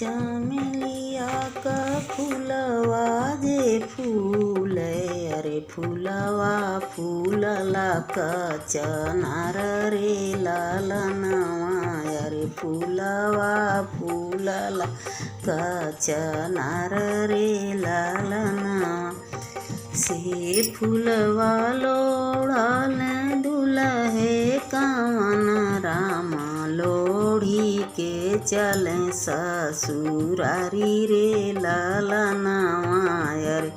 चमेलिया का फूलवा जे फूले, अरे फूलवा फूलला का चनार रे लालनवा, अरे फूलवा फूलला का चनार रे लालनवा। से फूलवा लोढ़ल दुलहे कवन रामा, लोढ़ी के चले ससुरारी रे लालनवा, अरे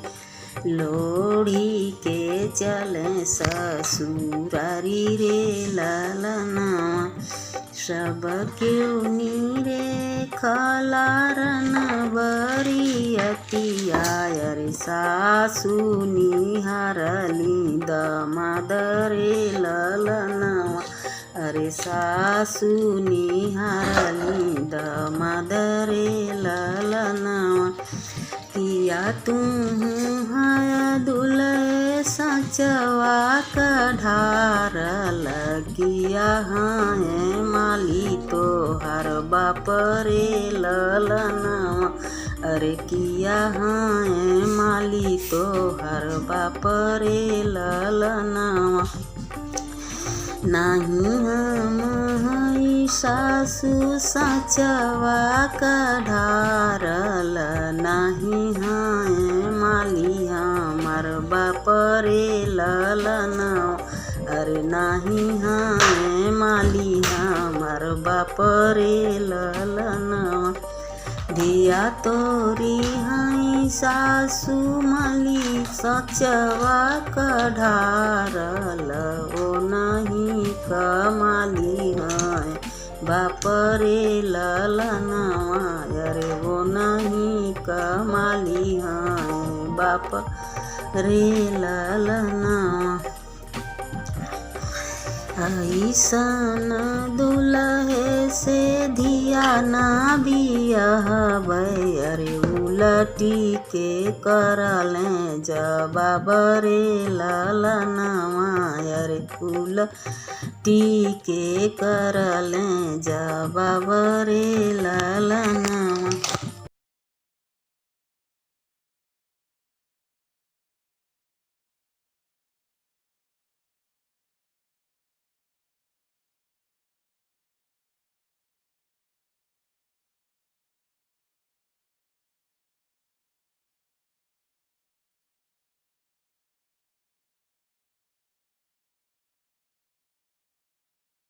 लोढ़ी के चले ससुरारी रे लालनवा। सब क्यों नीरे खलारन बरियतिया, अरे सासु निहारली दमाद रे लालनवा, अरे सासु निहारली दमाद रे लालनवा। किया तुम है दुल्हे सचवा का ढार, लगिया है माली तो हर बाप रे लालनवा, अरे किया है माली तो हर बाप रे लालनवा। नहीं हम हई सासु सचवा का ढारल, नहीं हैं माली हमार बाप रे लालनवा, अरे नहीं हैं माली हमार बाप रे लालनवा। धिया तोरी हई सासु माली सचवा का ढारल, ओ नहीं कमाली है बाप रे लालनवा, अरे वो नहीं कमाली है बाप रे लालनवा। ऐसन दुल्हे से धिया ना बियाहबै, अरे उलटी के करले जवाब रे लालनवा, अरे उलटी के करले जवाब रे लालनवा।